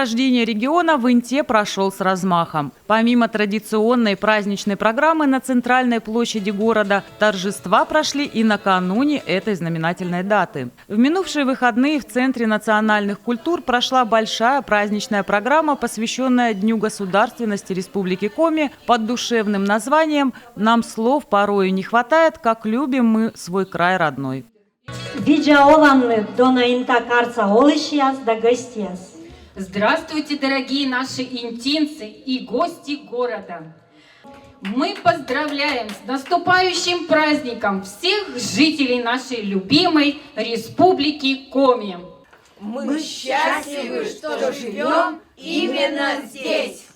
рождения региона в Инте прошел с размахом. Помимо традиционной праздничной программы на центральной площади города, торжества прошли и накануне этой знаменательной даты. В минувшие выходные в Центре национальных культур прошла большая праздничная программа, посвященная Дню государственности Республики Коми под душевным названием «Нам слов порою не хватает, как любим мы свой край родной». Здравствуйте, дорогие наши интинцы и гости города! Мы поздравляем с наступающим праздником всех жителей нашей любимой Республики Коми. Мы счастливы, что живем именно здесь.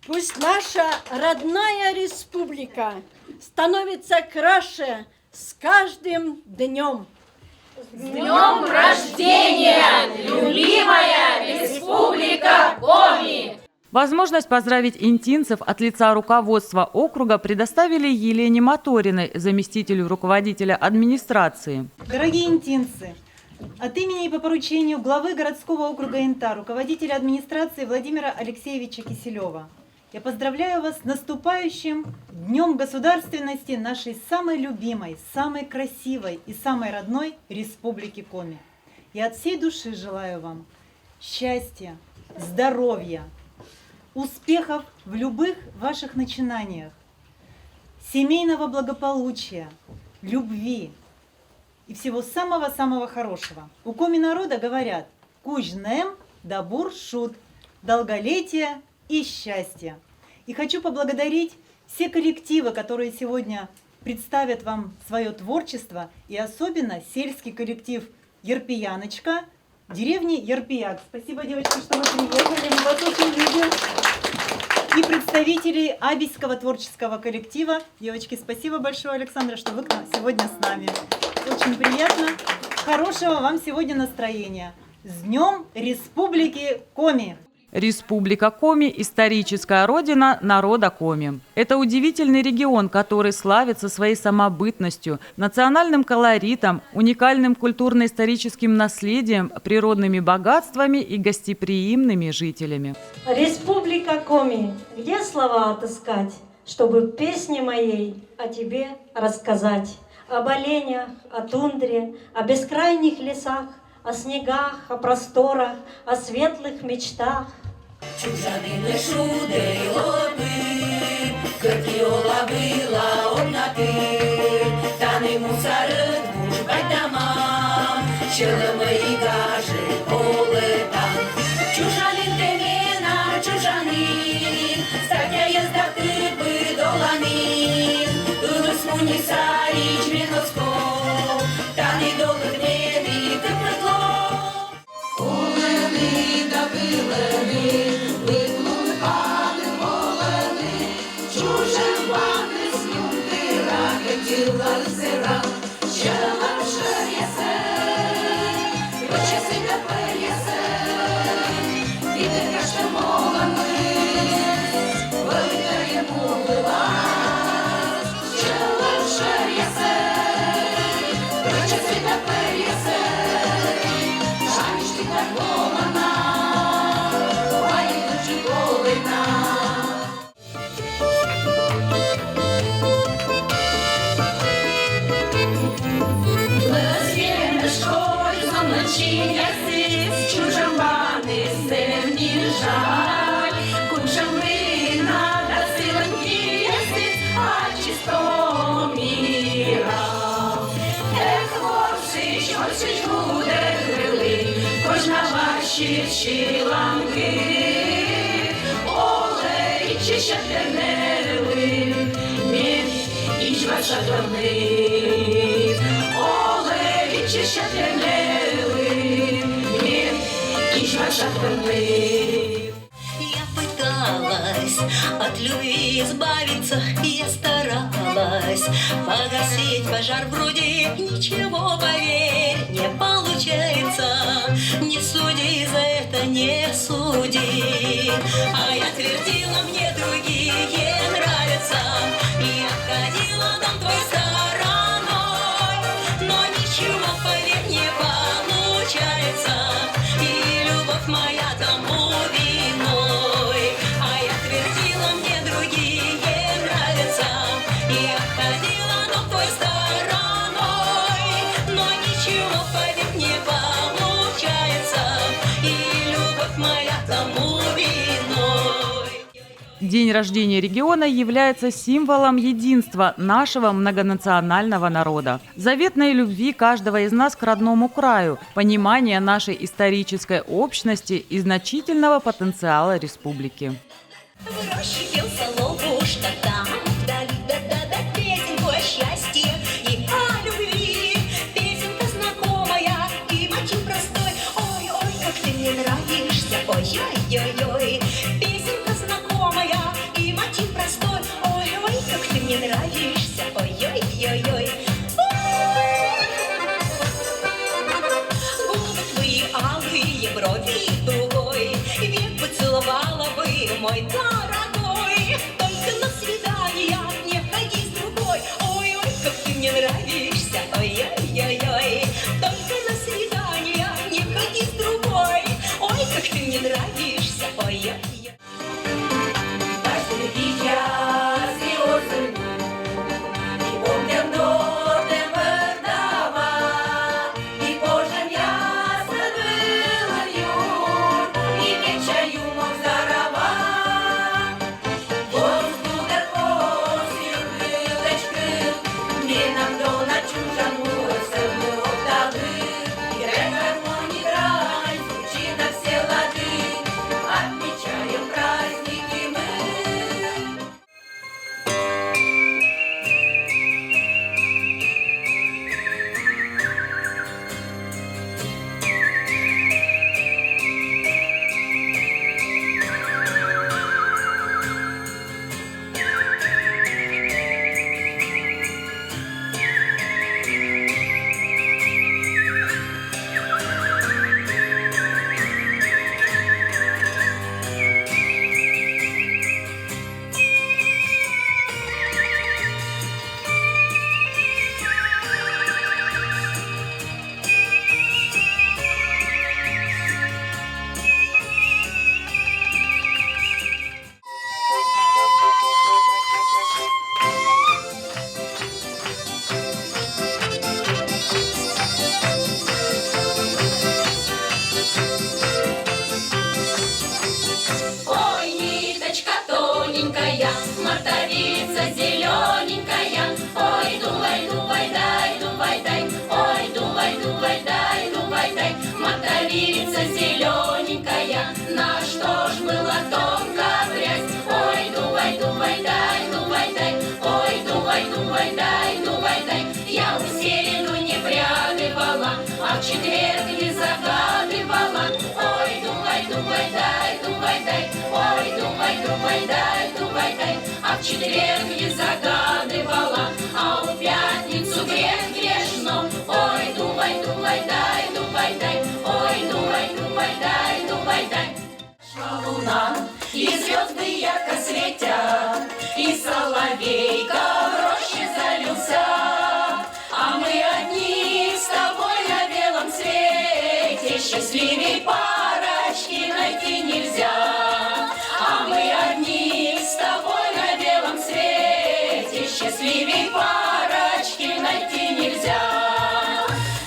Пусть наша родная республика становится краше с каждым днем. С днем рождения, любимая Республика Коми! Возможность поздравить интинцев от лица руководства округа предоставили Елене Моториной, заместителю руководителя администрации. Дорогие интинцы, от имени и по поручению главы городского округа Инта, руководителя администрации Владимира Алексеевича Киселева, я поздравляю вас с наступающим Днем государственности нашей самой любимой, самой красивой и самой родной Республики Коми. Я от всей души желаю вам счастья, здоровья, успехов в любых ваших начинаниях, семейного благополучия, любви и всего самого-самого хорошего. У Коми народа говорят «Куж-нем да бур-шут» – долголетие и счастья. И хочу поблагодарить все коллективы, которые сегодня представят вам свое творчество, и особенно сельский коллектив «Ерпияночка» деревни Ерпияк. Спасибо, девочки, что вы приехали, мы вас очень любим. И представители Абийского творческого коллектива. Девочки, спасибо большое, Александра, что вы сегодня с нами. Очень приятно. Хорошего вам сегодня настроения. С Днем Республики Коми! Республика Коми – историческая родина народа Коми. Это удивительный регион, который славится своей самобытностью, национальным колоритом, уникальным культурно-историческим наследием, природными богатствами и гостеприимными жителями. Республика Коми, где слова отыскать, чтобы песни моей о тебе рассказать? Об оленях, о тундре, о бескрайних лесах, о снегах, о просторах, о светлых мечтах. Чужанины шуды и лопы, кыртиола была однаты, таны мусоры двушкать дома, челымы и гажи олытан. Чужанин темена, чужанин, статья езда кыбы доланин, ылыс мунисарич веновско, таны долы гневи кыпытло. Олыны да былыны, Чиланки, оле, чища тернели, мін, іч ваша дурни. Оле, чища тернели, мін, іч ваша дурни. Я пыталась от любви избавиться, я старалась погасить пожар в груди. Ничего, поверь, не получается. Не суди за это, не суди. А я твердила, мне другие нравятся. Я ходила дом твой стороной, но ничего, поверь, не получается. И любовь моя тому видна. День рождения региона является символом единства нашего многонационального народа, заветной любви каждого из нас к родному краю, понимания нашей исторической общности и значительного потенциала республики. В роще пел соловушка там, вдали, да-да-да, песенку о счастье и о любви. Песенка знакомая и мотив простой. Ой-ой, как ты мне нравишься, ой-ой-ой-ой. Песенка знакомая и мотив простой. Ой-ой, как ты мне нравишься, ой-ой-ой-ой. Губы твои алые, брови дугой, век поцеловала бы, мой дорогой. Только на свидание не ходи с другой. Ой-ой, как ты мне нравишься, ой-ой-ой-ой. Только на свидание не ходи с другой. Ой, как ты мне нравишься, ой-ой-ой. Мотовица зелененькая, ой, дувай, дувай, дай, дувай, дай, ой, дувай, дувай, дай, дувай, дай. Мотовица зелененькая, на что ж была тонко грязь, ой, дувай, дувай, дай, дувай, дай, ой, дувай, дувай, дай, дувай, дай. Я у середу не прядывала, а в четверг не загадывала, ой, дувай, дувай, дай, дувай, дай, ой, дувай, дувай, дай, дувай, дай. А в четверг не загадывала, а в пятницу грех грешно. Ой, дувай, дувай, дай, дувай, дай, ой, дувай, дувай, дай, дувай, дай. Шла луна, и звезды ярко светят, и соловейка в роще залился, а мы одни с тобой на белом свете, счастливей парочки найти нельзя. А мы одни с тобой на белом свете, счастливей парочки найти нельзя.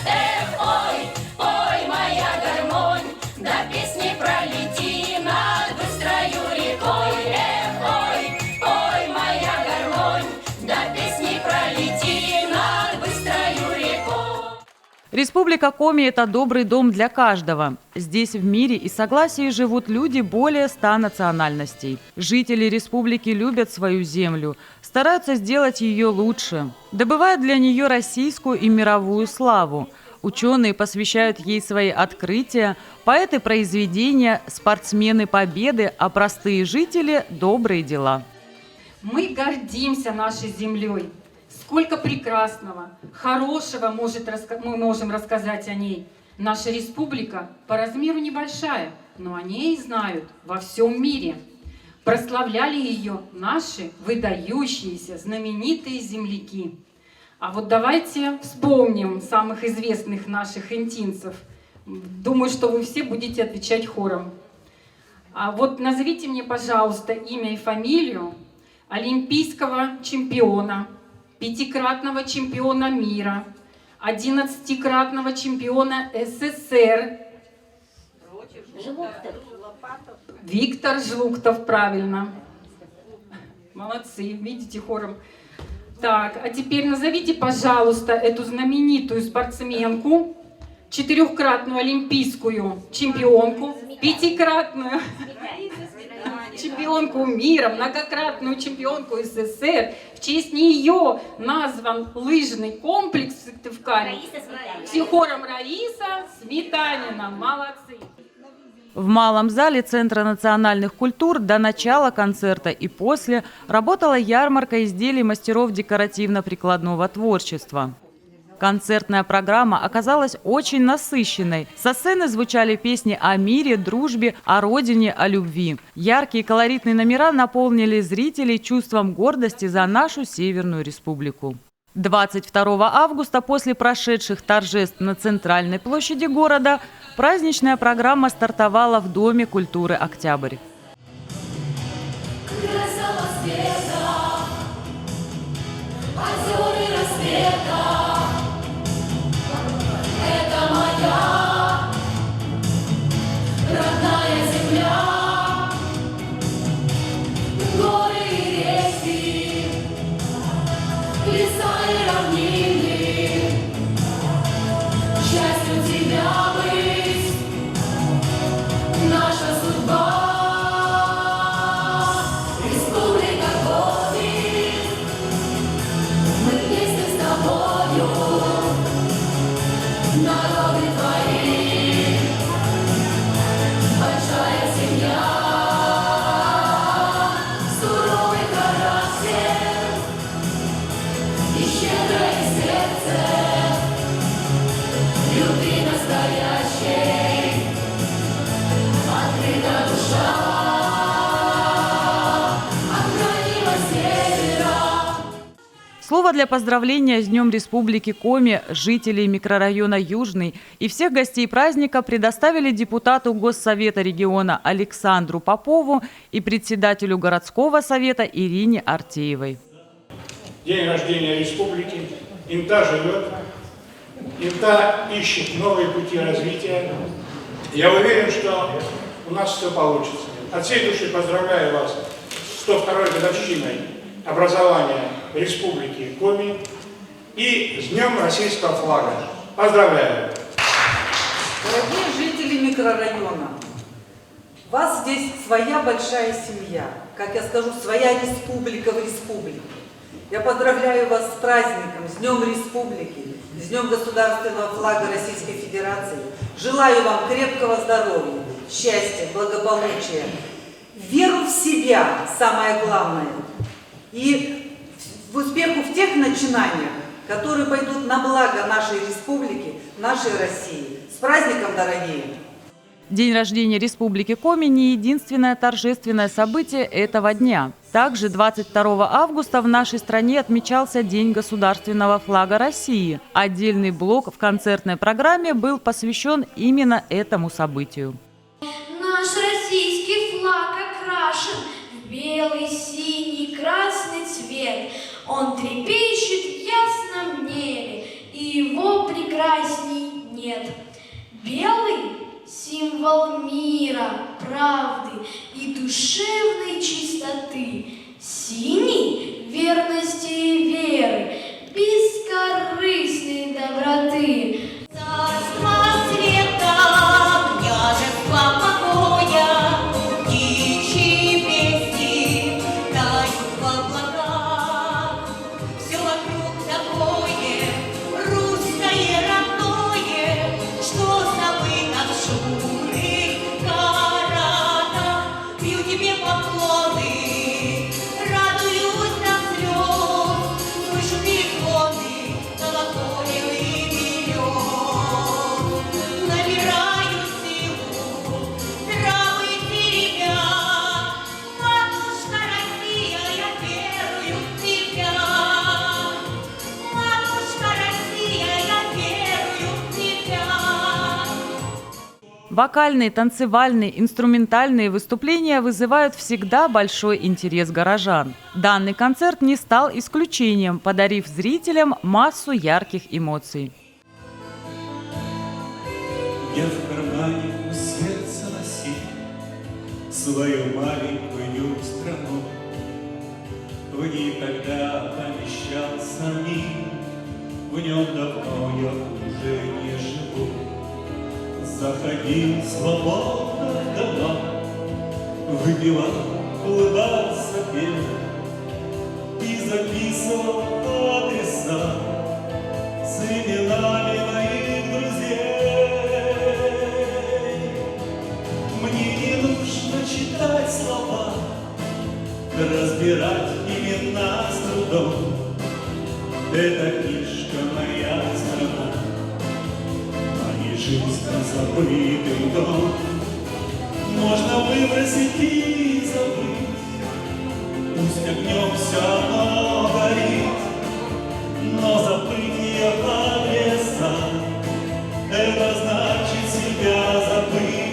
Эх, ой, ой, моя гармонь, до песни пролети над быстрою рекой. Эх, ой, ой, моя гармонь, до песни пролети над быстрою рекой. Республика Коми – это добрый дом для каждого. Здесь в мире и согласии живут люди более 100 национальностей. Жители республики любят свою землю, стараются сделать ее лучше, добывают для нее российскую и мировую славу. Ученые посвящают ей свои открытия, поэты – произведения, спортсмены – победы, а простые жители – добрые дела. Мы гордимся нашей землей. Сколько прекрасного, хорошего мы можем рассказать о ней. Наша республика по размеру небольшая, но о ней знают во всем мире. Прославляли ее наши выдающиеся, знаменитые земляки. А вот давайте вспомним самых известных наших интинцев. Думаю, что вы все будете отвечать хором. А вот назовите мне, пожалуйста, имя и фамилию олимпийского чемпиона, 5-кратного чемпиона мира, 11-кратного чемпиона СССР. Виктор Жлуктов, правильно. Молодцы, видите, хором. Так, а теперь назовите, пожалуйста, эту знаменитую спортсменку, 4-кратную олимпийскую чемпионку, 5-кратную чемпионку мира, многократную чемпионку СССР. В честь нее назван лыжный комплекс в Сыктывкаре. Все хором Раиса Сметанина. Молодцы. В малом зале Центра национальных культур до начала концерта и после работала ярмарка изделий мастеров декоративно-прикладного творчества. Концертная программа оказалась очень насыщенной. Со сцены звучали песни о мире, дружбе, о родине, о любви. Яркие колоритные номера наполнили зрителей чувством гордости за нашу Северную Республику. 22 августа после прошедших торжеств на центральной площади города праздничная программа стартовала в Доме культуры «Октябрь». Слово для поздравления с Днем Республики Коми жителей микрорайона Южный и всех гостей праздника предоставили депутату Госсовета региона Александру Попову и председателю городского совета Ирине Артеевой. День рождения республики. Инта живет, Инта ищет новые пути развития. Я уверен, что у нас все получится. От всей души поздравляю вас с 102-й годовщиной образования Республики Коми и с Днем российского флага. Поздравляю! Дорогие жители микрорайона, у вас здесь своя большая семья, как я скажу, своя республика в республике. Я поздравляю вас с праздником, с Днем Республики, с Днем государственного флага Российской Федерации. Желаю вам крепкого здоровья, счастья, благополучия, веру в себя, самое главное, и в успеху в тех начинаниях, которые пойдут на благо нашей республики, нашей России. С праздником, дорогие! День рождения Республики Коми не единственное торжественное событие этого дня. Также 22 августа в нашей стране отмечался День государственного флага России. Отдельный блок в концертной программе был посвящен именно этому событию. Наш российский флаг окрашен в белый, синий, красный цвет. Он трепещет в ясном небе, и его прекрасней нет. Белый — символ мира, правды и душевной чистоты. Синий — верности и веры, бескорыстной доброты. Царство света, княжество покоя, птичьи песни тают в облаках. Все вокруг такое русское родное, что забыто в шумных городах. Бью тебе поклоны, радуюсь до слез, слышу перезвоны колоколевых берез. Набираю силу, травы теребя, матушка Россия, я верую в тебя. Матушка Россия, я верую в тебя. Вокальные, танцевальные, инструментальные выступления вызывают всегда большой интерес горожан. Данный концерт не стал исключением, подарив зрителям массу ярких эмоций. Я в кармане у сердца носил свою маленькую страну. в нем давно я уже не живу. Заходил свободно в дома, выпивал, улыбался, пел и записывал адреса с именами моих друзей. Мне не нужно читать слова, разбирать имена с трудом. Эта книжка моя страна, а не жизнь, а забытый дом. Можно выбросить и забыть, пусть огнем все равно горит, но забыть ее адреса — это значит себя забыть.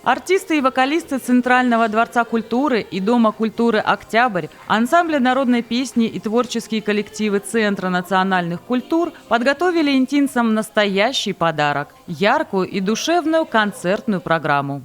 Артисты и вокалисты Центрального дворца культуры и Дома культуры «Октябрь», ансамбли народной песни и творческие коллективы Центра национальных культур подготовили интинцам настоящий подарок – яркую и душевную концертную программу.